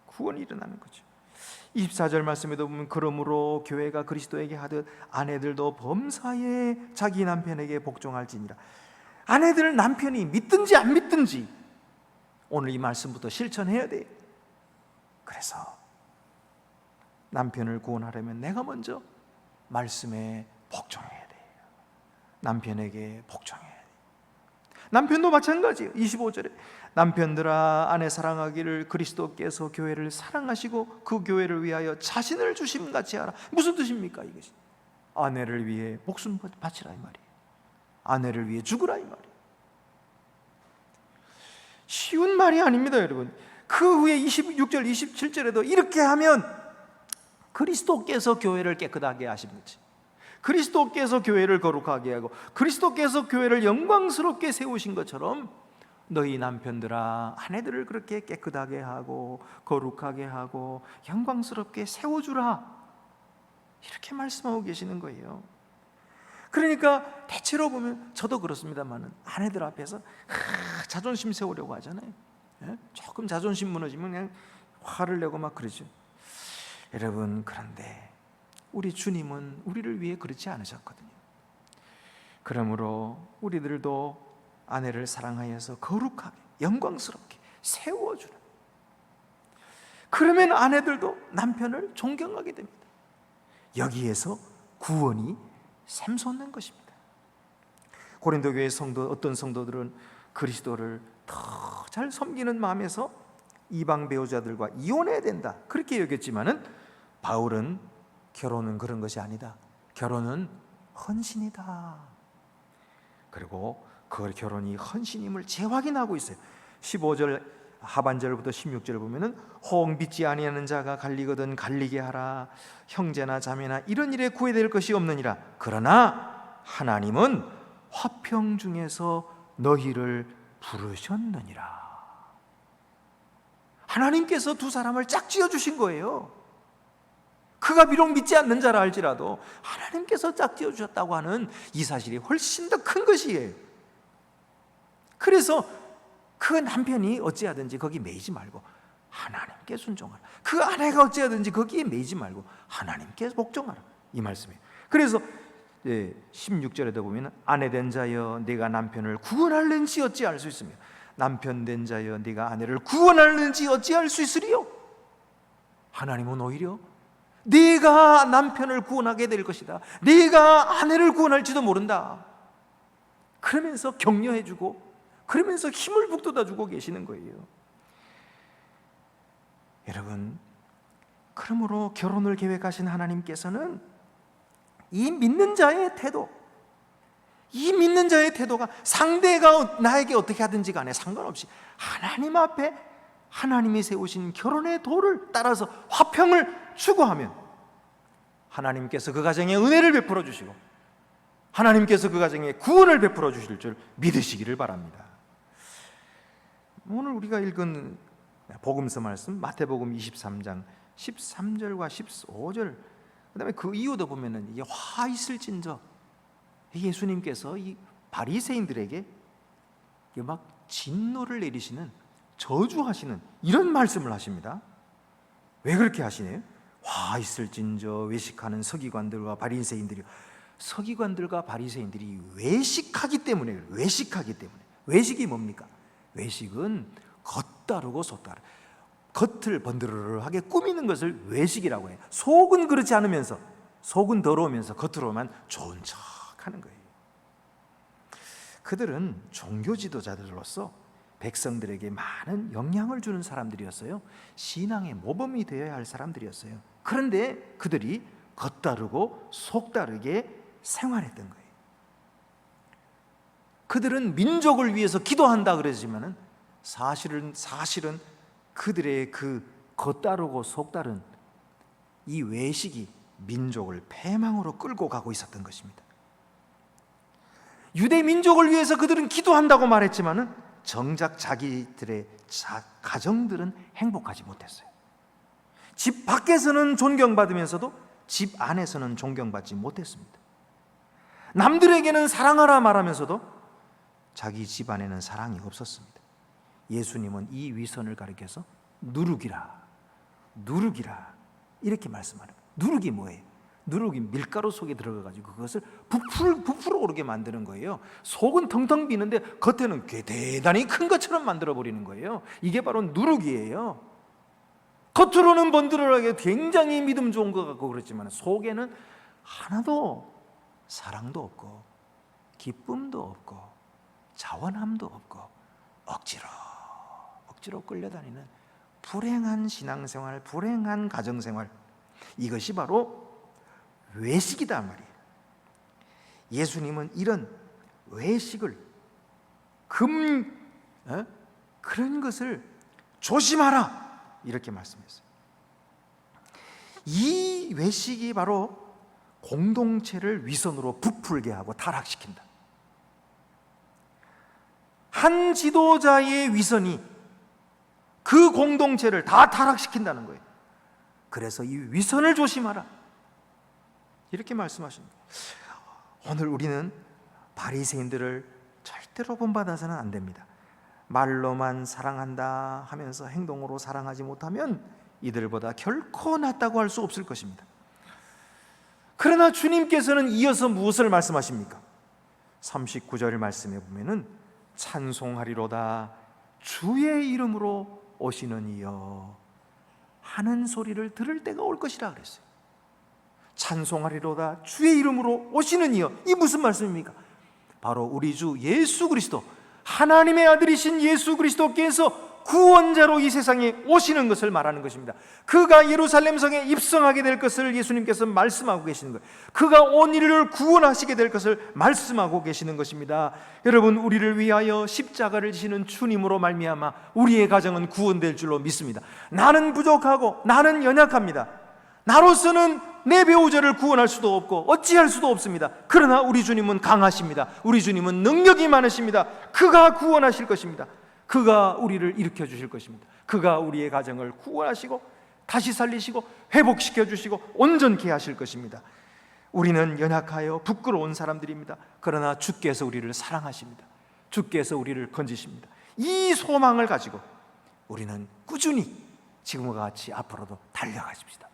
구원이 일어나는 거죠. 24절 말씀에도 보면 그러므로 교회가 그리스도에게 하듯 아내들도 범사에 자기 남편에게 복종할지니라. 아내들 남편이 믿든지 안 믿든지 오늘 이 말씀부터 실천해야 돼요. 그래서 남편을 구원하려면 내가 먼저 말씀에 복종해야 돼요. 남편에게 복종해야 돼요. 남편도 마찬가지예요. 25절에 남편들아 아내 사랑하기를 그리스도께서 교회를 사랑하시고 그 교회를 위하여 자신을 주심같이 하라. 무슨 뜻입니까 이것이? 아내를 위해 목숨 바치라 이 말이에요. 아내를 위해 죽으라 이 말이에요. 쉬운 말이 아닙니다 여러분. 그 후에 26절 27절에도 이렇게 하면 그리스도께서 교회를 깨끗하게 하신 거지. 그리스도께서 교회를 거룩하게 하고 그리스도께서 교회를 영광스럽게 세우신 것처럼 너희 남편들아 아내들을 그렇게 깨끗하게 하고 거룩하게 하고 영광스럽게 세워주라, 이렇게 말씀하고 계시는 거예요. 그러니까 대체로 보면 저도 그렇습니다만 아내들 앞에서 자존심 세우려고 하잖아요. 조금 자존심 무너지면 그냥 화를 내고 막 그러죠. 여러분, 그런데 우리 주님은 우리를 위해 그렇지 않으셨거든요. 그러므로 우리들도 아내를 사랑하여서 거룩하게 영광스럽게 세워주라. 그러면 아내들도 남편을 존경하게 됩니다. 여기에서 구원이 샘솟는 것입니다. 고린도 교회 성도, 어떤 성도들은 그리스도를 더 잘 섬기는 마음에서 이방 배우자들과 이혼해야 된다 그렇게 여겼지만은 바울은 결혼은 그런 것이 아니다. 결혼은 헌신이다. 그리고 그 결혼이 헌신임을 재확인하고 있어요. 15절 하반절부터 16절 보면은 혹 믿지 아니하는 자가 갈리거든 갈리게 하라. 형제나 자매나 이런 일에 구애될 것이 없느니라. 그러나 하나님은 화평 중에서 너희를 부르셨느니라. 하나님께서 두 사람을 짝지어 주신 거예요. 그가 비록 믿지 않는 자라 할지라도 하나님께서 짝지어 주셨다고 하는 이 사실이 훨씬 더 큰 것이에요. 그래서 그 남편이 어찌하든지 거기 매이지 말고 하나님께 순종하라. 그 아내가 어찌하든지 거기에 매이지 말고 하나님께 복종하라, 이 말씀이에요. 그래서 16절에도 보면 아내 된 자여 네가 남편을 구원할는지 어찌할 수 있으며 남편 된 자여 네가 아내를 구원할는지 어찌할 수 있으리요. 하나님은 오히려 네가 남편을 구원하게 될 것이다, 네가 아내를 구원할지도 모른다 그러면서 격려해주고 그러면서 힘을 북돋아주고 계시는 거예요. 여러분, 그러므로 결혼을 계획하신 하나님께서는 이 믿는 자의 태도, 이 믿는 자의 태도가 상대가 나에게 어떻게 하든지 간에 상관없이 하나님 앞에 하나님이 세우신 결혼의 도를 따라서 화평을 추구하면 하나님께서 그 가정에 은혜를 베풀어 주시고 하나님께서 그 가정에 구원을 베풀어 주실 줄 믿으시기를 바랍니다. 오늘 우리가 읽은 복음서 말씀 마태복음 23장 13절과 15절, 그 다음에 그 이유도 보면은 이게 화 있을진저, 예수님께서 이 바리새인들에게 막 진노를 내리시는, 저주하시는 이런 말씀을 하십니다. 왜 그렇게 하시네요? 화 있을진저 외식하는 서기관들과 바리새인들이, 서기관들과 바리새인들이 외식하기 때문에 그래요. 외식하기 때문에. 외식이 뭡니까? 외식은 겉다르고 속다르, 겉을 번드르르하게 꾸미는 것을 외식이라고 해요. 속은 그렇지 않으면서, 속은 더러우면서 겉으로만 좋은 척 하는 거예요. 그들은 종교 지도자들로서 백성들에게 많은 영향을 주는 사람들이었어요. 신앙의 모범이 되어야 할 사람들이었어요. 그런데 그들이 겉다르고 속다르게 생활했던 거예요. 그들은 민족을 위해서 기도한다 그러지만은 사실은 그들의 그 겉다르고 속다른 이 외식이 민족을 패망으로 끌고 가고 있었던 것입니다. 유대 민족을 위해서 그들은 기도한다고 말했지만은 정작 자기들의 가정들은 행복하지 못했어요. 집 밖에서는 존경받으면서도 집 안에서는 존경받지 못했습니다. 남들에게는 사랑하라 말하면서도 자기 집안에는 사랑이 없었습니다. 예수님은 이 위선을 가리켜서 누룩이라 이렇게 말씀하는 거예요. 누룩이 뭐예요? 누룩이 밀가루 속에 들어가가지고 그것을 부풀어 오르게 만드는 거예요. 속은 텅텅 비는데 겉에는 대단히 큰 것처럼 만들어버리는 거예요. 이게 바로 누룩이에요. 겉으로는 번들어하게 굉장히 믿음 좋은 것 같고 그렇지만 속에는 하나도 사랑도 없고 기쁨도 없고 자원함도 없고 억지로 끌려다니는 불행한 신앙생활, 불행한 가정생활, 이것이 바로 외식이다 말이에요. 예수님은 이런 외식을 그런 것을 조심하라 이렇게 말씀했어요. 이 외식이 바로 공동체를 위선으로 부풀게 하고 타락시킨다. 한 지도자의 위선이 그 공동체를 다 타락시킨다는 거예요. 그래서 이 위선을 조심하라 이렇게 말씀하십니다. 오늘 우리는 바리새인들을 절대로 본받아서는 안 됩니다. 말로만 사랑한다 하면서 행동으로 사랑하지 못하면 이들보다 결코 낫다고 할 수 없을 것입니다. 그러나 주님께서는 이어서 무엇을 말씀하십니까? 39절 말씀에 보면은 찬송하리로다 주의 이름으로 오시는 이여 하는 소리를 들을 때가 올 것이라 그랬어요. 찬송하리로다 주의 이름으로 오시는 이여, 이 무슨 말씀입니까? 바로 우리 주 예수 그리스도, 하나님의 아들이신 예수 그리스도께서 구원자로 이 세상에 오시는 것을 말하는 것입니다. 그가 예루살렘 성에 입성하게 될 것을 예수님께서 말씀하고 계시는 거예요. 그가 온 인류를 구원하시게 될 것을 말씀하고 계시는 것입니다. 여러분, 우리를 위하여 십자가를 지시는 주님으로 말미암아 우리의 가정은 구원될 줄로 믿습니다. 나는 부족하고 나는 연약합니다. 나로서는 내 배우자를 구원할 수도 없고 어찌할 수도 없습니다. 그러나 우리 주님은 강하십니다. 우리 주님은 능력이 많으십니다. 그가 구원하실 것입니다. 그가 우리를 일으켜 주실 것입니다. 그가 우리의 가정을 구원하시고 다시 살리시고 회복시켜 주시고 온전케 하실 것입니다. 우리는 연약하여 부끄러운 사람들입니다. 그러나 주께서 우리를 사랑하십니다. 주께서 우리를 건지십니다. 이 소망을 가지고 우리는 꾸준히 지금과 같이 앞으로도 달려가십시다.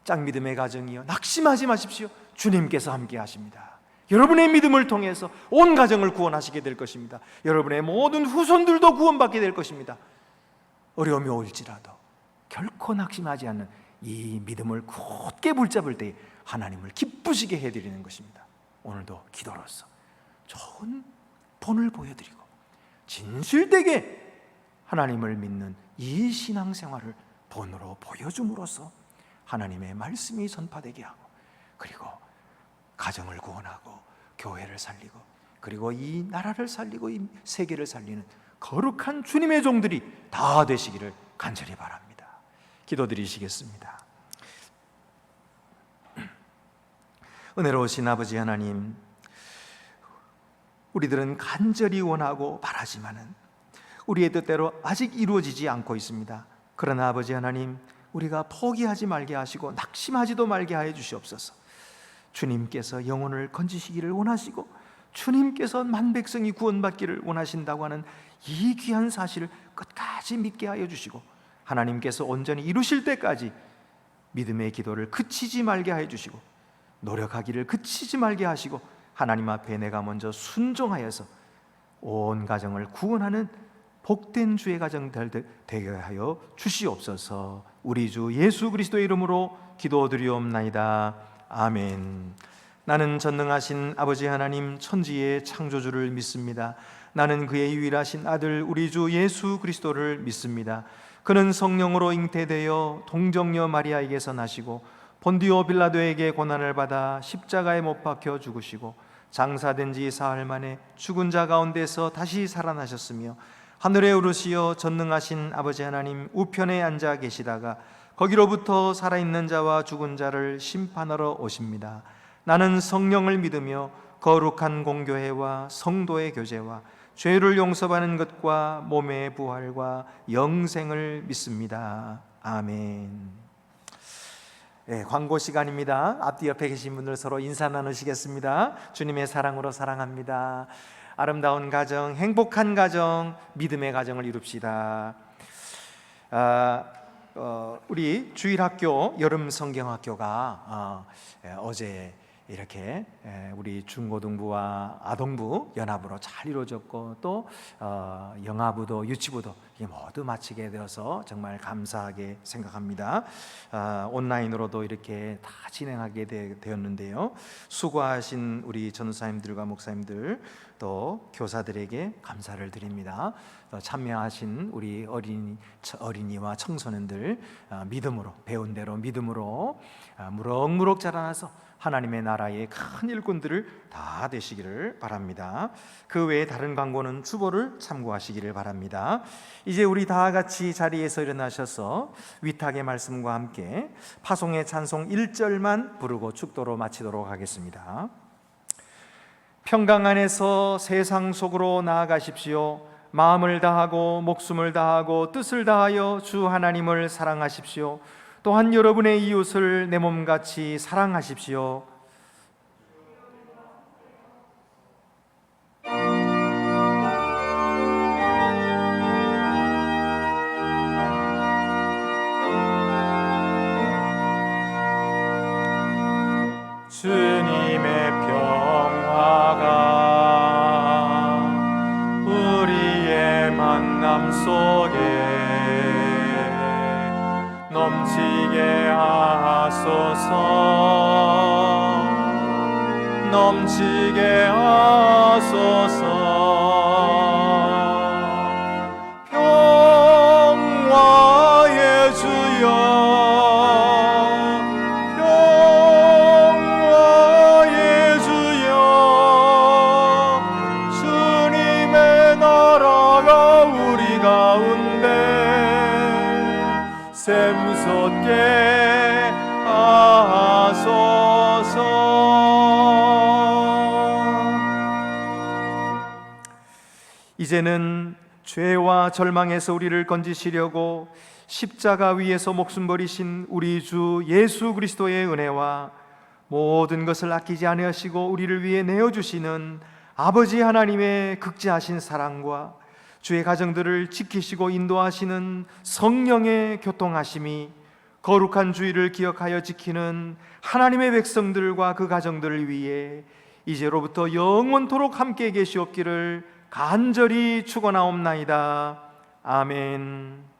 짝믿음의 가정이여 낙심하지 마십시오. 주님께서 함께 하십니다. 여러분의 믿음을 통해서 온 가정을 구원하시게 될 것입니다. 여러분의 모든 후손들도 구원받게 될 것입니다. 어려움이 올지라도 결코 낙심하지 않는 이 믿음을 굳게 붙잡을 때 하나님을 기쁘시게 해드리는 것입니다. 오늘도 기도로서 좋은 본을 보여드리고 진실되게 하나님을 믿는 이 신앙생활을 본으로 보여줌으로써 하나님의 말씀이 전파되게 하고, 그리고 가정을 구원하고 교회를 살리고, 그리고 이 나라를 살리고 이 세계를 살리는 거룩한 주님의 종들이 다 되시기를 간절히 바랍니다. 기도드리시겠습니다. 은혜로우신 아버지 하나님, 우리들은 간절히 원하고 바라지만은 우리의 뜻대로 아직 이루어지지 않고 있습니다. 그러나 아버지 하나님, 우리가 포기하지 말게 하시고 낙심하지도 말게 하여 주시옵소서. 주님께서 영혼을 건지시기를 원하시고 주님께서 만백성이 구원받기를 원하신다고 하는 이 귀한 사실을 끝까지 믿게 하여 주시고, 하나님께서 온전히 이루실 때까지 믿음의 기도를 그치지 말게 하여 주시고 노력하기를 그치지 말게 하시고, 하나님 앞에 내가 먼저 순종하여서 온 가정을 구원하는 복된 주의 가정 되게 하여 주시옵소서. 우리 주 예수 그리스도의 이름으로 기도드리옵나이다. 아멘. 나는 전능하신 아버지 하나님 천지의 창조주를 믿습니다. 나는 그의 유일하신 아들 우리 주 예수 그리스도를 믿습니다. 그는 성령으로 잉태되어 동정녀 마리아에게서 나시고 본디오 빌라도에게 고난을 받아 십자가에 못 박혀 죽으시고 장사된 지 사흘 만에 죽은 자 가운데서 다시 살아나셨으며 하늘에 오르시어 전능하신 아버지 하나님 우편에 앉아 계시다가 거기로부터 살아있는 자와 죽은 자를 심판하러 오십니다. 나는 성령을 믿으며 거룩한 공교회와 성도의 교제와 죄를 용서받는 것과 몸의 부활과 영생을 믿습니다. 아멘. 네, 광고 시간입니다. 앞뒤 옆에 계신 분들 서로 인사 나누시겠습니다. 주님의 사랑으로 사랑합니다. 아름다운 가정, 행복한 가정, 믿음의 가정을 이룹시다. 우리 주일학교 여름 성경학교가 어제 이렇게 우리 중고등부와 아동부 연합으로 잘 이루어졌고, 또 영아부도 유치부도 모두 마치게 되어서 정말 감사하게 생각합니다. 온라인으로도 이렇게 다 진행하게 되었는데요. 수고하신 우리 전도사님들과 목사님들, 또 교사들에게 감사를 드립니다. 참여하신 우리 어린이와 청소년들, 믿음으로, 배운 대로 믿음으로 무럭무럭 자라나서 하나님의 나라의 큰 일꾼들을 다 되시기를 바랍니다. 그 외에 다른 광고는 주보를 참고하시기를 바랍니다. 이제 우리 다 같이 자리에서 일어나셔서 위탁의 말씀과 함께 파송의 찬송 1절만 부르고 축도로 마치도록 하겠습니다. 평강 안에서 세상 속으로 나아가십시오. 마음을 다하고 목숨을 다하고 뜻을 다하여 주 하나님을 사랑하십시오. 또한 여러분의 이웃을 내 몸같이 사랑하십시오. 주님의 평화가 우리의 만남 속에 넘치게 하소서, 넘치게 하소서. 평화의 주여, 평화의 주여, 주님의 나라가 우리 가운데 샘솟게 하소서. 이제는 죄와 절망에서 우리를 건지시려고 십자가 위에서 목숨 버리신 우리 주 예수 그리스도의 은혜와 모든 것을 아끼지 아니하시고 우리를 위해 내어주시는 아버지 하나님의 극지하신 사랑과 주의 가정들을 지키시고 인도하시는 성령의 교통하심이 거룩한 주일을 기억하여 지키는 하나님의 백성들과 그 가정들을 위해 이제로부터 영원토록 함께 계시옵기를 간절히 축원하옵나이다. 아멘.